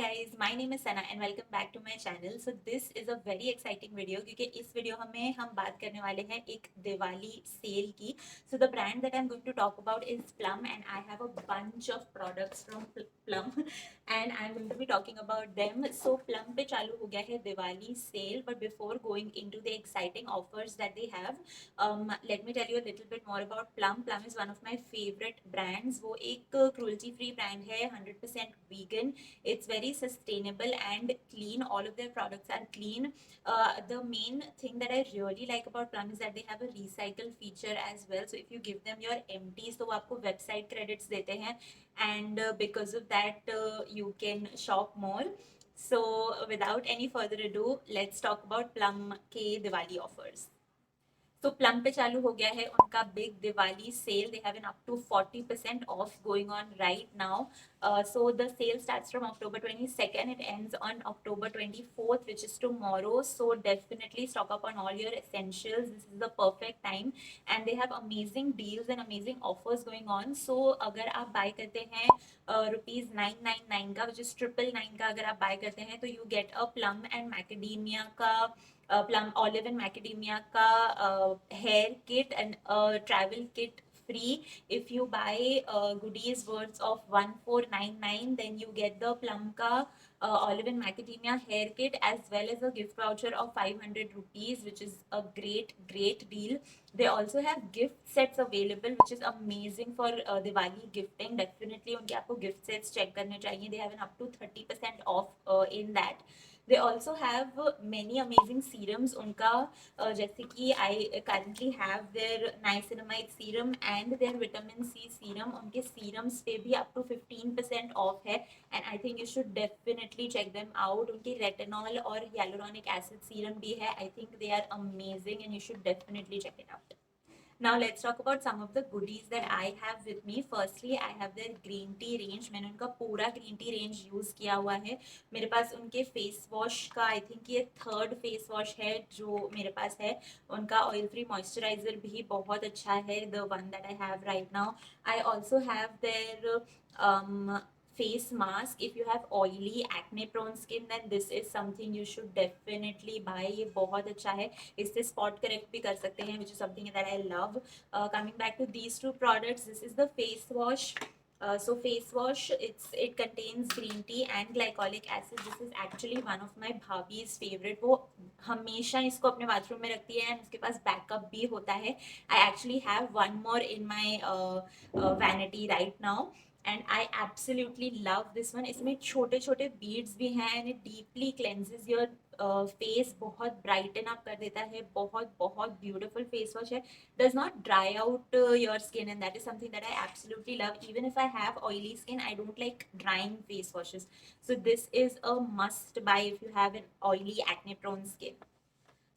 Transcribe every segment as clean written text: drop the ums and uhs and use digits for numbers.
guys, my name is Sana and welcome back to my channel. So this is a very exciting video क्योंकि इस video में हम बात करने वाले हैं एक दिवाली सेल की. So the brand that I'm going to talk about is Plum and I have a bunch of products from Plum and I'm going to be talking about them. So Plum पे चालू हो गया है Diwali sale, but before going into the exciting offers that they have, let me tell you a little bit more about Plum. Plum is one of my favorite brands. वो एक cruelty free brand है, 100% vegan. It's very sustainable and clean. All of their products are clean. The main thing that I really like about Plum is that they have a recycle feature as well. So if you give them your empties, तो वो आपको website credits देते हैं, and because of that you can shop more. So without any further ado, let's talk about Plum के Diwali offers. तो Plum पे चालू हो गया है उनका big Diwali sale. They have an up to 40% off going on right now. So the sale starts from October 22nd. It ends on October 24th, which is tomorrow. So definitely stock up on all your essentials. This is the perfect time and they have amazing deals and amazing offers going on. So अगर आप buy करते हैं ₹999 का, which is 999 का, अगर आप buy करते हैं तो you get a plum and macadamia का प्लम ऑलिव एंड मैकेडेमिया का hair kit and travel kit free. If you buy goodies worth of 1499, then you get the plum ka olive and macadamia hair kit as well as a gift voucher of 500 rupees, which is a great deal. They also have gift sets available, which is amazing for Diwali gifting. Definitely unke aapko gift sets check karne chahiye. They have an up to 30% off in that. They also have many amazing serums. उनका जैसे कि I currently have their niacinamide serum and their vitamin C serum. उनके serums पे भी up to 15% off है and I think you should definitely check them out. उनकी retinol और hyaluronic acid serum भी है. I think they are amazing and you should definitely check it out. Now let's talk about some of the goodies that I have with me. Firstly, I have their green tea range. मैंने उनका पूरा green tea range use किया हुआ है. मेरे पास उनके face wash का I think ये third face wash है जो मेरे पास है. उनका oil free moisturizer भी बहुत अच्छा है, the one that I have right now. I also have their face mask. If you have oily acne prone skin, then this is something you should definitely buy. ये बहुत अच्छा है. इससे spot correct भी कर सकते हैं, which is something that I love. Coming back to these two products, this is the face wash. So face wash, it contains green tea and glycolic acid. This is actually one of my bhabhi's favorite. वो हमेशा इसको अपने bathroom में रखती है and उसके पास backup भी होता है. I actually have one more in my vanity right now. And I absolutely love this one. इसमें छोटे छोटे बीड्स भी हैं and it deeply cleanses your face. बहुत ब्राइटन अप कर देता है. बहुत बहुत ब्यूटिफुल फेस वॉश है. Does not dry out your skin and that is something that I absolutely love. Even if I have oily skin, I don't like drawing face washes. So this is a must by if you have an oily acne prone skin.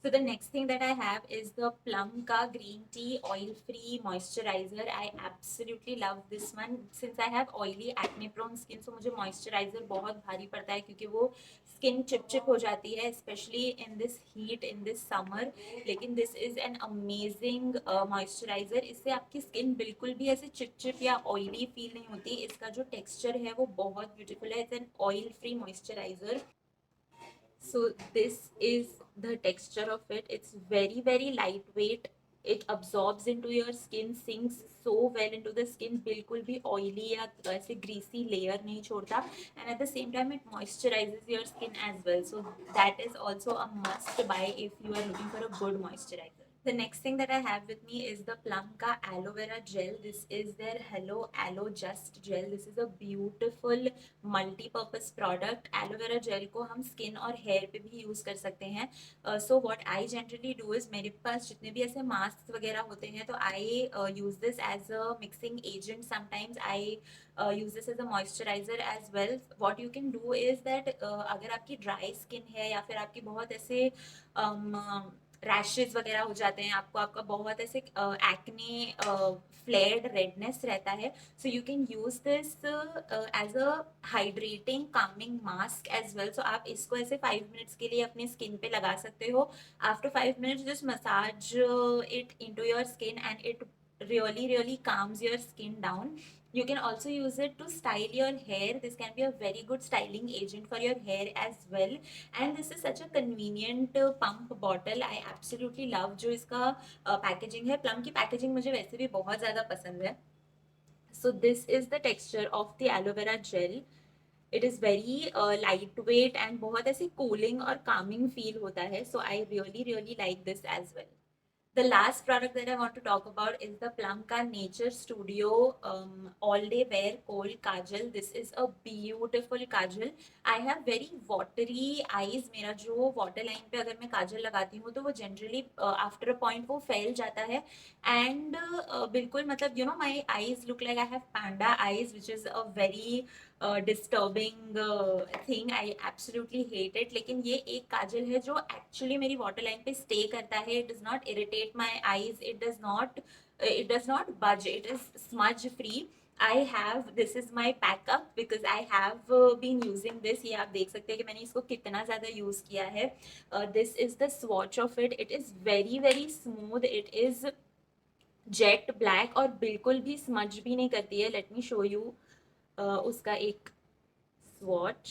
So the next thing that I have is the Plum ka green tea oil free moisturizer. I absolutely love this one since I have oily acne prone skin. So मुझे moisturizer बहुत भारी पड़ता है क्योंकि वो skin chip हो जाती है, especially in this heat in this summer. लेकिन this is an amazing moisturizer. इससे आपकी skin बिल्कुल भी ऐसे चिप या oily feel नहीं होती. इसका जो texture है वो बहुत beautiful है. It's an oil free moisturizer. So this is the texture of it. It's very lightweight. It absorbs into your skin, sinks so well into the skin. बिल्कुल भी oily या ऐसे greasy layer नहीं छोड़ता. And at the same time it moisturizes your skin as well. So that is also a must buy if you are looking for a good moisturizer. The next thing that I have with me is the Plum ka aloe vera gel. This is their Hello Aloe Just Gel. This is a beautiful multi-purpose product. Aloe vera gel को हम skin और hair पे भी use कर सकते हैं. So what I generally do is, मेरे पास जितने भी ऐसे masks वगैरह होते हैं तो I use this as a mixing agent. Sometimes I use this as a moisturizer as well. What you can do is that अगर आपकी dry skin है या फिर आपकी बहुत ऐसे रैशेज वगैरह हो जाते हैं, आपका बहुत ऐसे एक्ने फ्लेयर्ड रेडनेस रहता है, so you can use this as a hydrating calming mask as well. So आप इसको ऐसे 5 मिनट्स के लिए अपनी स्किन पे लगा सकते हो. After 5 minutes just massage it into your skin and it really calms your skin down. You can also use it to style your hair. This can be a very good styling agent for your hair as well. And this is such a convenient pump bottle. I absolutely love जो इसका packaging है. Plum की packaging मुझे वैसे भी बहुत ज़्यादा पसंद है. So this is the texture of the aloe vera gel. It is very lightweight and बहुत ऐसे cooling और calming feel होता है. So I really like this as well. The last product that I want to talk about is the Plum Ka Nature Studio All Day Wear Kohl Kajal. This is a beautiful kajal. I have very watery eyes. मेरा जो water line पे अगर मैं काजल लगाती हूँ तो वो generally after a point वो फैल जाता है and बिल्कुल मतलब you know my eyes look like I have panda eyes, which is a very disturbing thing. I absolutely hate it. लेकिन ये एक काजल है जो एक्चुअली मेरी वाटर लाइन पे स्टे करता है. It does not irritate my eyes. It does not budge. It is smudge free. I have, this is my backup because I have been using this. ये आप देख सकते हैं कि मैंने इसको कितना ज़्यादा यूज़ किया है. This is the swatch of it. It is very smooth. It is jet black और बिल्कुल भी स्मज भी नहीं करती है. लेट मी शो यू उसका एक swatch.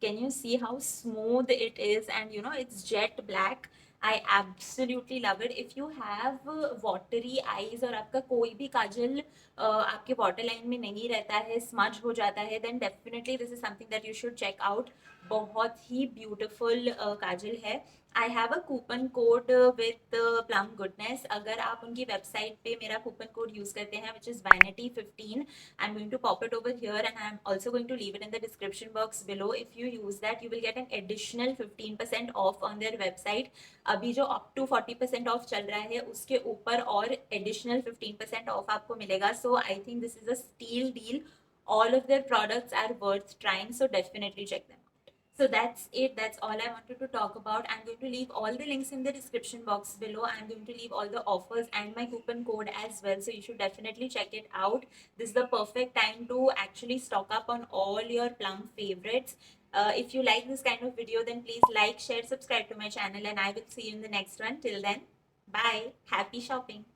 Can you see how smooth it is? And you know, it's jet black. I absolutely love it. If you have watery eyes और आपका कोई भी काजल आपके वाटर लाइन में नहीं रहता है, स्मज हो जाता है, then definitely this is something that you should check out. बहुत ही ब्यूटिफुल काजल है. I have a coupon code with plum goodness. अगर आप उनकी वेबसाइट पे मेरा कूपन कोड यूज करते हैं which is vanity15, I'm going to pop it over here and I'm also going to leave it in the description box below. If you use that, you will get an additional 15% off on their website. अभी जो up to 40% off चल रहा है उसके ऊपर और additional 15% off आपको मिलेगा. So I think this is a steal deal. All of their products are worth trying, so definitely check them. So that's it. That's all I wanted to talk about. I'm going to leave all the links in the description box below. I'm going to leave all the offers and my coupon code as well. So you should definitely check it out. This is the perfect time to actually stock up on all your Plum favorites. If you like this kind of video, then please like, share, subscribe to my channel, and I will see you in the next one. Till then, bye. Happy shopping.